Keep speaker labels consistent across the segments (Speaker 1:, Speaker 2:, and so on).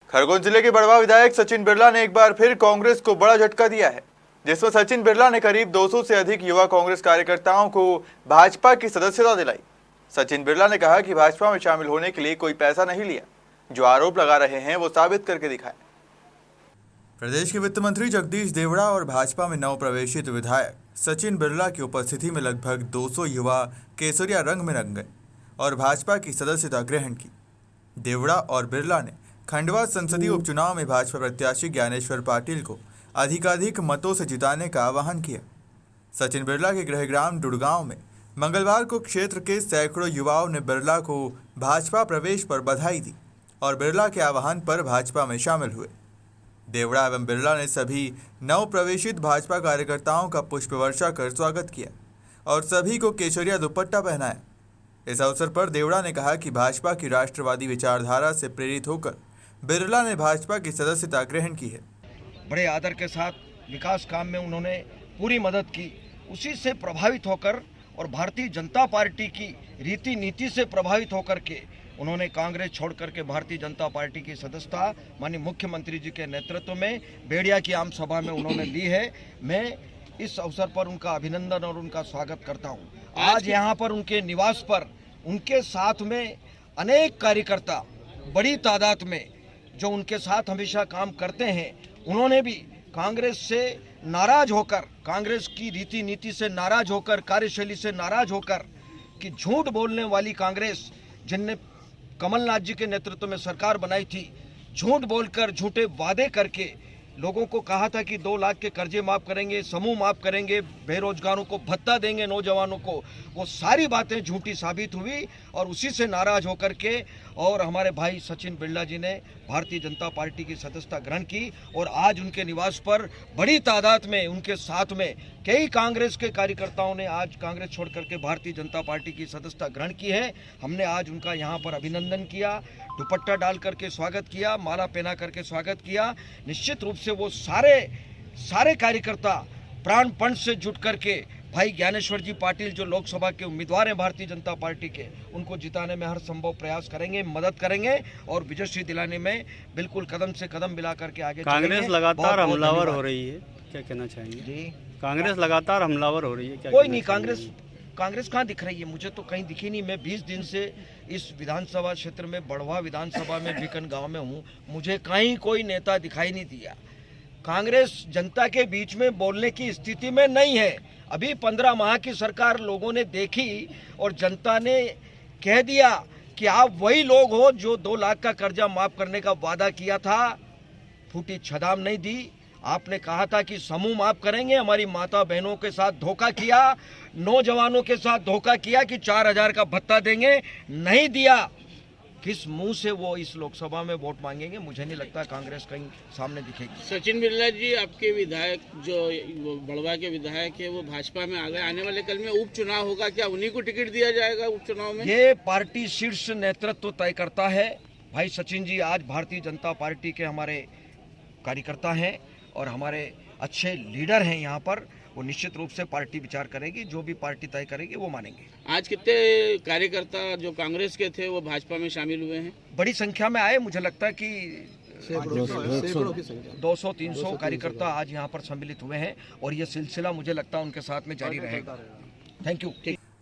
Speaker 1: खरगोन जिले के बड़वा विधायक सचिन बिरला ने एक बार फिर कांग्रेस को बड़ा झटका दिया है, जिसमें सचिन बिरला ने करीब 200 से अधिक युवा कांग्रेस कार्यकर्ताओं को भाजपा की सदस्यता दिलाई। सचिन बिरला ने कहा कि भाजपा में शामिल होने के लिए कोई पैसा नहीं लिया, जो आरोप लगा रहे हैं वो साबित करके दिखाएं। प्रदेश के वित्त मंत्री जगदीश देवड़ा और भाजपा में नवप्रवेशित विधायक सचिन बिरला की उपस्थिति में लगभग 200 युवा केसरिया रंग में रंग गए और भाजपा की सदस्यता ग्रहण की। देवड़ा और बिरला ने खंडवा संसदीय उपचुनाव में भाजपा प्रत्याशी ज्ञानेश्वर पाटिल को अधिकाधिक मतों से जिताने का आह्वान किया। सचिन बिरला के गृहग्राम डुड़गांव में मंगलवार को क्षेत्र के सैकड़ों युवाओं ने बिरला को भाजपा प्रवेश पर बधाई दी और बिरला के आह्वान पर भाजपा में शामिल हुए। देवड़ा एवं बिरला ने सभी नवप्रवेशित भाजपा कार्यकर्ताओं का पुष्प वर्षा कर स्वागत किया और सभी को केसरिया दुपट्टा पहनाया। इस अवसर पर देवड़ा ने कहा कि भाजपा की राष्ट्रवादी विचारधारा से प्रेरित होकर बिरला ने भाजपा की सदस्यता ग्रहण की है।
Speaker 2: बड़े आदर के साथ विकास काम में उन्होंने पूरी मदद की, उसी से प्रभावित होकर और भारतीय जनता पार्टी की रीति नीति से प्रभावित होकर के उन्होंने कांग्रेस छोड़ करके भारतीय जनता पार्टी की सदस्यता माननीय मुख्यमंत्री जी के नेतृत्व में बेड़िया की आम सभा में उन्होंने ली है। मैं इस अवसर पर उनका अभिनंदन और उनका स्वागत करता हूं। आज यहाँ पर उनके निवास पर उनके साथ में अनेक कार्यकर्ता बड़ी तादाद में जो उनके साथ हमेशा काम करते हैं, उन्होंने भी कांग्रेस से नाराज होकर, कांग्रेस की रीति नीति से नाराज होकर, कार्यशैली से नाराज होकर कि झूठ बोलने वाली कांग्रेस जिनने कमलनाथ जी के नेतृत्व में सरकार बनाई थी, झूठ बोलकर झूठे वादे करके लोगों को कहा था कि 2 लाख के कर्जे माफ़ करेंगे, समूह माफ़ करेंगे, बेरोजगारों को भत्ता देंगे, नौजवानों को, वो सारी बातें झूठी साबित हुई और उसी से नाराज होकर के और हमारे भाई सचिन बिरला जी ने भारतीय जनता पार्टी की सदस्यता ग्रहण की और आज उनके निवास पर बड़ी तादाद में उनके साथ में कई कांग्रेस के कार्यकर्ताओं ने आज कांग्रेस छोड़ करके भारतीय जनता पार्टी की सदस्यता ग्रहण की है। हमने आज उनका यहाँ पर अभिनंदन किया, दुपट्टा डाल करके स्वागत किया, माला पहना करके स्वागत किया। निश्चित रूप से वो सारे कार्यकर्ता प्राणपण से जुट करके भाई ज्ञानेश्वर जी पाटिल जो लोकसभा के उम्मीदवार हैं भारतीय जनता पार्टी के, उनको जिताने में हर संभव प्रयास करेंगे, मदद करेंगे और विजयश्री दिलाने में बिल्कुल कदम से कदम मिला करके आगे
Speaker 3: कांग्रेस लगातार हमलावर हो रही है, क्या कहना चाहेंगे जी? कांग्रेस लगातार हमलावर हो रही है, क्या?
Speaker 2: कोई नहीं, कांग्रेस कहाँ दिख रही है? मुझे तो कहीं दिखी नहीं। मैं 20 दिन से इस विधानसभा क्षेत्र में बड़वा विधानसभा में बीकन गांव में हूँ, मुझे कहीं कोई नेता दिखाई नहीं दिया। कांग्रेस जनता के बीच में बोलने की स्थिति में नहीं है। अभी 15 माह की सरकार लोगों ने देखी और जनता ने कह दिया कि आप वही लोग हो जो 2 लाख का कर्जा माफ करने का वादा किया था, फूटी छदाम नहीं दी। आपने कहा था कि समूह माफ करेंगे, हमारी माता बहनों के साथ धोखा किया, नौजवानों के साथ धोखा किया कि 4000 का भत्ता देंगे, नहीं दिया। किस मुंह से वो इस लोकसभा में वोट मांगेंगे? मुझे नहीं लगता कांग्रेस कहीं सामने दिखेगी।
Speaker 4: सचिन बिरला जी, आपके विधायक जो बड़वा के विधायक है वो भाजपा में आ गए, आने वाले कल में उपचुनाव होगा, क्या उन्हीं को टिकट दिया जाएगा उपचुनाव में?
Speaker 2: ये पार्टी शीर्ष नेतृत्व तय करता है। भाई सचिन जी आज भारतीय जनता पार्टी के हमारे कार्यकर्ता हैं और हमारे अच्छे लीडर हैं यहाँ पर। वो निश्चित रूप से पार्टी विचार करेगी, जो भी पार्टी तय करेगी वो मानेंगे।
Speaker 4: आज कितने कार्यकर्ता जो कांग्रेस के थे वो भाजपा में शामिल हुए हैं?
Speaker 2: बड़ी संख्या में आए, मुझे लगता है कि 200-300 कार्यकर्ता आज यहाँ पर सम्मिलित हुए हैं और ये सिलसिला मुझे लगता है उनके साथ में जारी रहेगा। Thank you.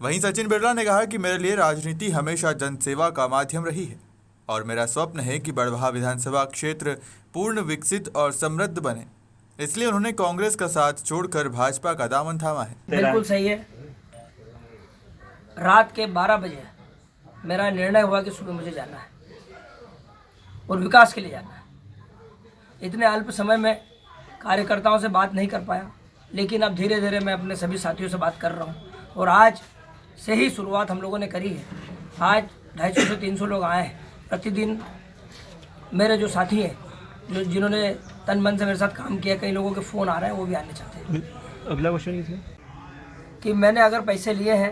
Speaker 1: वहीं सचिन बिरला ने कहा कि मेरे लिए राजनीति हमेशा जनसेवा का माध्यम रही है और मेरा स्वप्न है कि बड़वा विधानसभा क्षेत्र पूर्ण विकसित और समृद्ध बने, इसलिए उन्होंने कांग्रेस का साथ छोड़कर भाजपा का दामन थामा है।
Speaker 5: बिल्कुल सही है। रात के 12 बजे मेरा निर्णय हुआ कि सुबह मुझे जाना है और विकास के लिए जाना है। इतने अल्प समय में कार्यकर्ताओं से बात नहीं कर पाया, लेकिन अब धीरे धीरे मैं अपने सभी साथियों से बात कर रहा हूँ और आज से ही शुरुआत हम लोगों ने करी है। आज 250 से 300 लोग आए हैं। प्रतिदिन मेरे जो साथी हैं, जो जिन्होंने तन मन से मेरे साथ काम किया, कई लोगों के फ़ोन आ रहे हैं, वो भी आने चाहते हैं।
Speaker 3: अगला क्वेश्चन
Speaker 5: कि मैंने अगर पैसे लिए हैं,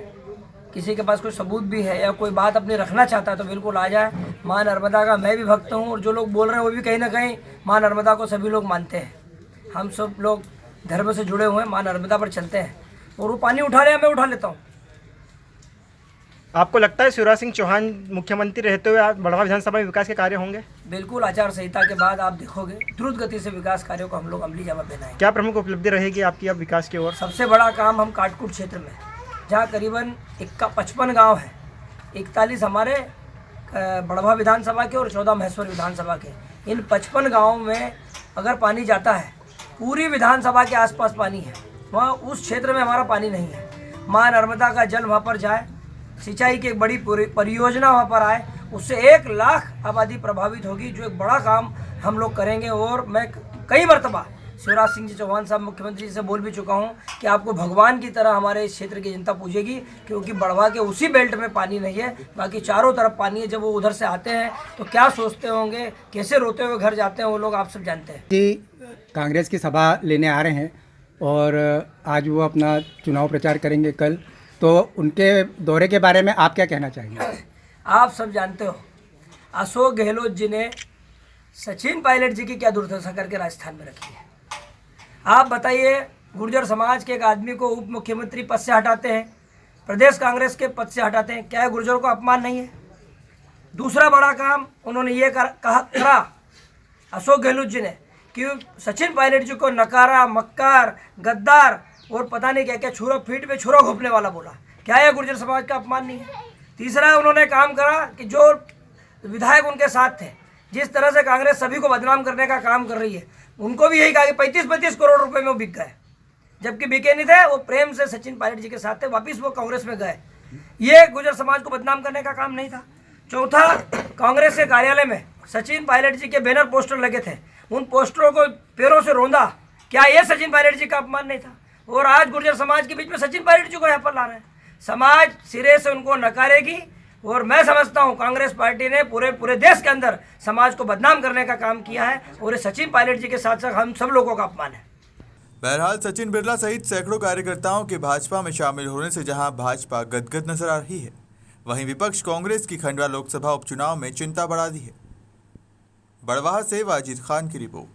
Speaker 5: किसी के पास कोई सबूत भी है या कोई बात अपनी रखना चाहता है तो बिल्कुल आ जाए। माँ नर्मदा का मैं भी भक्त हूँ और जो लोग बोल रहे हैं वो भी कहीं ना कहीं माँ नर्मदा को सभी लोग मानते हैं। हम सब लोग धर्म से जुड़े हुए हैं, माँ नर्मदा पर चलते हैं और वो पानी उठा रहे हैं, मैं उठा लेता हूँ।
Speaker 6: आपको लगता है शिवराज सिंह चौहान मुख्यमंत्री रहते हुए बड़वा विधानसभा में विकास के कार्य होंगे?
Speaker 5: बिल्कुल, आचार संहिता के बाद आप देखोगे द्रुत गति से विकास कार्यों को हम लोग अमली जामा पहनाएंगे।
Speaker 6: क्या प्रमुख उपलब्धि रहेगी आपकी अब विकास की ओर? सबसे
Speaker 5: बड़ा काम हम काटकुट क्षेत्र में, जहाँ करीबन 55 गांव हैं, 41 हमारे बड़वा विधानसभा के और 14 महेश्वर विधानसभा के, इन 55 गाँव में अगर पानी जाता है, पूरी विधानसभा के आसपास पानी है, वहाँ उस क्षेत्र में हमारा पानी नहीं है। माँ नर्मदा का जल वहाँ पर जाए, सिंचाई की एक बड़ी परियोजना वहाँ पर आए, उससे 1 लाख आबादी प्रभावित होगी, जो एक बड़ा काम हम लोग करेंगे। और मैं कई मरतबा शिवराज सिंह जी चौहान साहब मुख्यमंत्री जी से बोल भी चुका हूँ कि आपको भगवान की तरह हमारे इस क्षेत्र की जनता पूजेगी, क्योंकि बड़वा के उसी बेल्ट में पानी नहीं है, बाकी चारों तरफ पानी है। जब वो उधर से आते हैं तो क्या सोचते होंगे, कैसे रोते हुए घर जाते हैं वो लोग, आप सब जानते हैं।
Speaker 7: जी, कांग्रेस की सभा लेने आ रहे हैं और आज वो अपना चुनाव प्रचार करेंगे कल, तो उनके दौरे के बारे में आप क्या कहना चाहेंगे?
Speaker 5: आप सब जानते हो अशोक गहलोत जी ने सचिन पायलट जी की क्या दुर्दशा करके राजस्थान में रखी है। आप बताइए, गुर्जर समाज के एक आदमी को उप मुख्यमंत्री पद से हटाते हैं, प्रदेश कांग्रेस के पद से हटाते हैं, क्या गुर्जर को अपमान नहीं है? दूसरा बड़ा काम उन्होंने ये करा अशोक गहलोत जी ने कि सचिन पायलट जी को नकारा, मक्कार, गद्दार और पता नहीं क्या क्या छुरा फीट में छुरा घोपने वाला बोला। क्या यह गुर्जर समाज का अपमान नहीं है? तीसरा उन्होंने काम करा कि जो विधायक उनके साथ थे, जिस तरह से कांग्रेस सभी को बदनाम करने का काम कर रही है, उनको भी यही कहा कि 35-35 करोड़ रुपए में वो बिक गए, जबकि बिके नहीं थे, वो प्रेम से सचिन पायलट जी के साथ थे, वापिस वो कांग्रेस में गए। ये गुर्जर समाज को बदनाम करने का काम नहीं था। चौथा, कांग्रेस के कार्यालय में सचिन पायलट जी के बैनर पोस्टर लगे थे, उन पोस्टरों को पैरों से रौंदा, क्या ये सचिन पायलट जी का अपमान नहीं था? और आज गुर्जर समाज के बीच में सचिन पायलट जी को यहाँ पर ला रहे हैं। समाज सिरे से उनको नकारेगी और मैं समझता हूँ कांग्रेस पार्टी ने पूरे देश के अंदर समाज को बदनाम करने का काम किया है और ये सचिन पायलट जी के साथ साथ हम सब लोगों का अपमान है।
Speaker 1: बहरहाल सचिन बिरला सहित सैकड़ों कार्यकर्ताओं के भाजपा में शामिल होने से जहां भाजपा गदगद नजर आ रही है, वहीं विपक्ष कांग्रेस की खंडवा लोकसभा उपचुनाव में चिंता बढ़ा दी है। बड़वाह से वाजिद खान की रिपोर्ट।